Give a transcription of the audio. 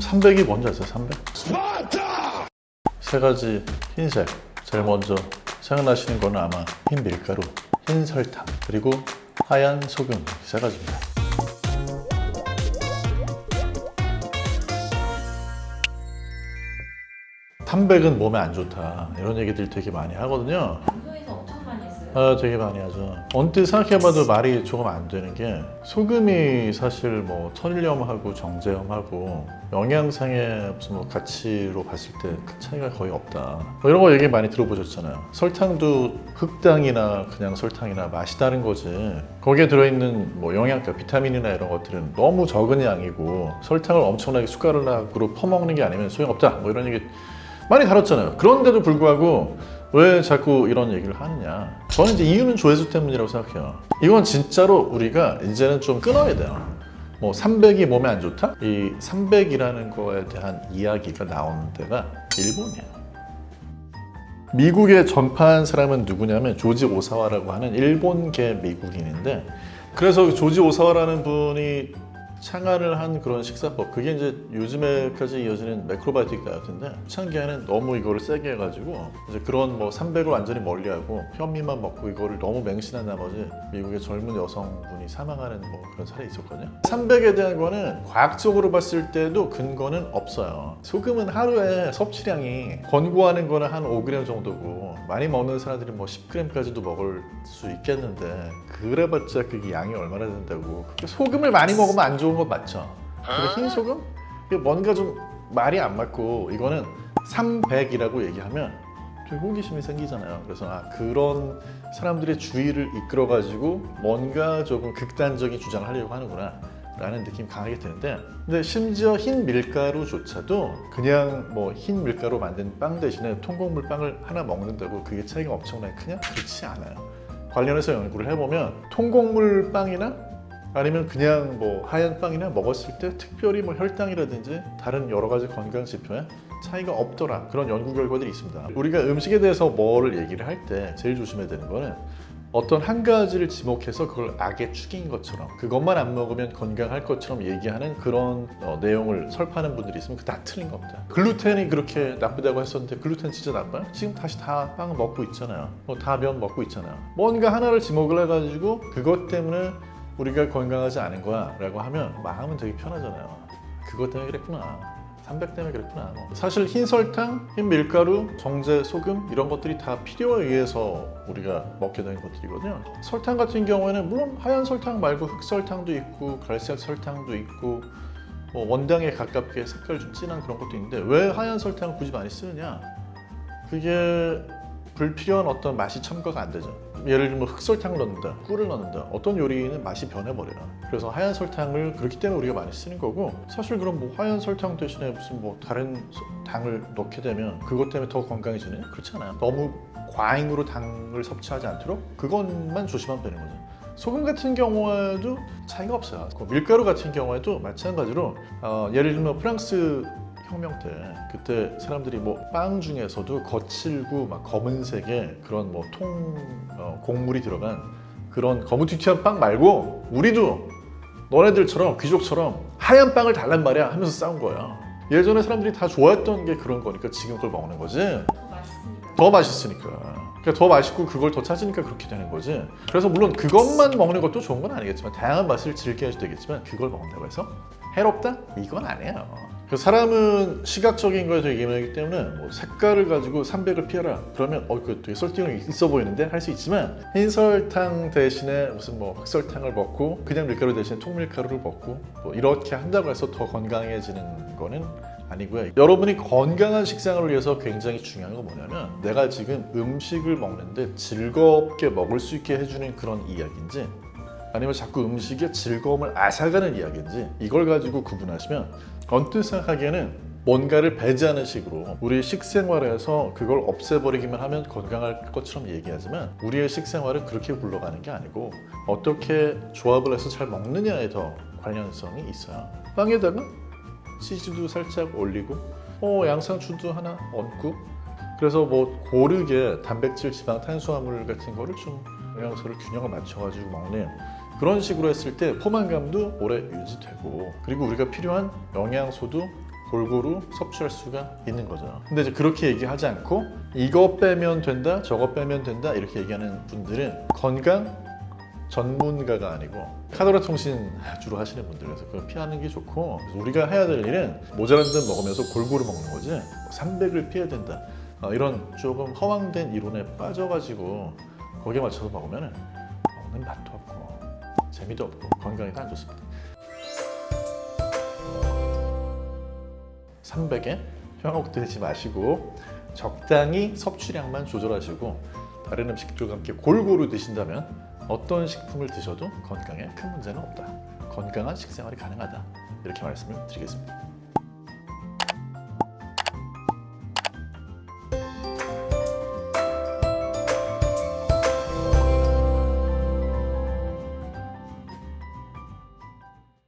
300이 뭔지 아세요? 300? 세 가지 흰색. 제일 먼저 생각나시는 거는 아마 흰 밀가루, 흰 설탕, 그리고 하얀 소금, 세 가지입니다. 탄백은 몸에 안 좋다, 이런 얘기들 되게 많이 하거든요. 방송에서 엄청 많이 했어요. 되게 많이 하죠. 언뜻 생각해봐도 말이 조금 안 되는 게, 소금이 사실 뭐 천일염하고 정제염하고 영양상의 무슨 뭐 가치로 봤을 때 큰 차이가 거의 없다, 뭐 이런 거 얘기 많이 들어보셨잖아요. 설탕도 흑당이나 그냥 설탕이나 맛이 다른 거지, 거기에 들어있는 뭐 영양가, 비타민이나 이런 것들은 너무 적은 양이고 설탕을 엄청나게 숟가락으로 퍼먹는 게 아니면 소용없다, 뭐 이런 얘기 많이 다뤘잖아요. 그런데도 불구하고 왜 자꾸 이런 얘기를 하느냐. 저는 이제 이유는 조회수 때문이라고 생각해요. 이건 진짜로 우리가 이제는 좀 끊어야 돼요. 뭐 300이 몸에 안 좋다? 이 300이라는 거에 대한 이야기가 나오는 데가 일본이에요. 미국에 전파한 사람은 누구냐면 조지 오사와라고 하는 일본계 미국인인데, 그래서 조지 오사와라는 분이 창안을 한 그런 식사법, 그게 이제 요즘에까지 이어지는 매크로바이오틱 다이어트인데, 초창기에는 너무 이거를 세게 해가지고 이제 그런 뭐 300을 완전히 멀리하고 현미만 먹고 이거를 너무 맹신한 나머지 미국의 젊은 여성분이 사망하는 뭐 그런 사례 있었거든요. 300에 대한 거는 과학적으로 봤을 때도 근거는 없어요. 소금은 하루에 섭취량이 권고하는 거는 한 5g 정도고, 많이 먹는 사람들이 뭐 10g까지도 먹을 수 있겠는데, 그래봤자 그게 양이 얼마나 된다고. 소금을 많이 먹으면 안 좋은 건 맞죠. 근데 흰 소금? 이게 뭔가 좀 말이 안 맞고, 이거는 300이라고 얘기하면 좀 호기심이 생기잖아요. 그래서 그런 사람들의 주의를 이끌어가지고 뭔가 조금 극단적인 주장을 하려고 하는구나 라는 느낌이 강하게 드는데, 근데 심지어 흰 밀가루조차도 그냥 뭐 흰 밀가루 만든 빵 대신에 통곡물 빵을 하나 먹는다고 그게 차이가 엄청나게 크냐? 그렇지 않아요. 관련해서 연구를 해보면 통곡물 빵이나 아니면 그냥 뭐 하얀 빵이나 먹었을 때 특별히 뭐 혈당이라든지 다른 여러 가지 건강 지표에 차이가 없더라, 그런 연구 결과들이 있습니다. 우리가 음식에 대해서 뭐를 얘기를 할 때 제일 조심해야 되는 거는 어떤 한 가지를 지목해서 그걸 악의 축인 것처럼, 그것만 안 먹으면 건강할 것처럼 얘기하는 그런 내용을 설파하는 분들이 있으면 다 틀린 겁니다. 글루텐이 그렇게 나쁘다고 했었는데 글루텐 진짜 나빠요? 지금 다시 다 빵 먹고 있잖아요. 다 면 먹고 있잖아요. 뭔가 하나를 지목을 해가지고 그것 때문에 우리가 건강하지 않은 거야 라고 하면 마음은 되게 편하잖아요. 그것 때문에 그랬구나, 300 때문에 그랬구나. 사실 흰 설탕, 흰 밀가루, 정제, 소금 이런 것들이 다 필요에 의해서 우리가 먹게 되는 것들이거든요. 설탕 같은 경우에는 물론 하얀 설탕 말고 흑설탕도 있고 갈색 설탕도 있고 뭐 원당에 가깝게 색깔 좀 진한 그런 것도 있는데, 왜 하얀 설탕을 굳이 많이 쓰느냐. 그게 불필요한 어떤 맛이 첨가가 안 되죠. 예를 들면 흑설탕을 넣는다, 꿀을 넣는다, 어떤 요리는 맛이 변해버려요. 그래서 하얀 설탕을 그렇기 때문에 우리가 많이 쓰는 거고, 사실 그럼 뭐 하얀 설탕 대신에 무슨 뭐 다른 당을 넣게 되면 그것 때문에 더 건강해지느냐? 그렇지 않아요. 너무 과잉으로 당을 섭취하지 않도록 그것만 조심하면 되는 거죠. 소금 같은 경우에도 차이가 없어요. 밀가루 같은 경우에도 마찬가지로 예를 들면 프랑스 혁명 때, 그때 사람들이 뭐 빵 중에서도 거칠고 막 검은색의 그런 뭐 곡물이 들어간 그런 거무튀튀한 빵 말고 우리도 너네들처럼 귀족처럼 하얀 빵을 달란 말이야 하면서 싸운 거야. 예전에 사람들이 다 좋아했던 게 그런 거니까 지금 그걸 먹는 거지. 더 맛있으니까. 더 맛있으니까. 그러니까 더 맛있고 그걸 더 찾으니까 그렇게 되는 거지. 그래서 물론 그것만 먹는 것도 좋은 건 아니겠지만, 다양한 맛을 즐겨야지 되겠지만, 그걸 먹는다고 해서 해롭다? 이건 아니에요. 사람은 시각적인 거에 되게 예민하기 때문에 뭐 색깔을 가지고 300을 피해라 그러면 그 되게 설득력이 있어 보이는데 할 수 있지만, 흰 설탕 대신에 무슨 뭐 흑설탕을 먹고 그냥 밀가루 대신에 통밀가루를 먹고 뭐 이렇게 한다고 해서 더 건강해지는 거는 아니고요. 여러분이 건강한 식생활을 위해서 굉장히 중요한 건 뭐냐면, 내가 지금 음식을 먹는데 즐겁게 먹을 수 있게 해주는 그런 이야기인지, 아니면 자꾸 음식에 즐거움을 앗아가는 이야기인지, 이걸 가지고 구분하시면 언뜻 생각하기에는 뭔가를 배제하는 식으로 우리 식생활에서 그걸 없애버리기만 하면 건강할 것처럼 얘기하지만, 우리의 식생활은 그렇게 굴러가는 게 아니고 어떻게 조합을 해서 잘 먹느냐에 더 관련성이 있어요. 빵에다가 치즈도 살짝 올리고 양상추도 하나 얹고, 그래서 뭐 고르게 단백질, 지방, 탄수화물 같은 거를 좀 영양소를 균형을 맞춰가지고 먹는 그런 식으로 했을 때 포만감도 오래 유지되고, 그리고 우리가 필요한 영양소도 골고루 섭취할 수가 있는 거죠. 근데 이제 그렇게 얘기하지 않고 이거 빼면 된다, 저거 빼면 된다 이렇게 얘기하는 분들은 건강 전문가가 아니고 카더라 통신 주로 하시는 분들, 그래서 그거 피하는 게 좋고, 그래서 우리가 해야 될 일은 모자란 듯 먹으면서 골고루 먹는 거지 300을 피해야 된다 이런 조금 허황된 이론에 빠져가지고 거기에 맞춰서 먹으면 먹는 맛도 없고 재미도 없고 건강에도 안 좋습니다. 300에 현혹되지 마시고 적당히 섭취량만 조절하시고 다른 음식들과 함께 골고루 드신다면 어떤 식품을 드셔도 건강에 큰 문제는 없다. 건강한 식생활이 가능하다. 이렇게 말씀을 드리겠습니다.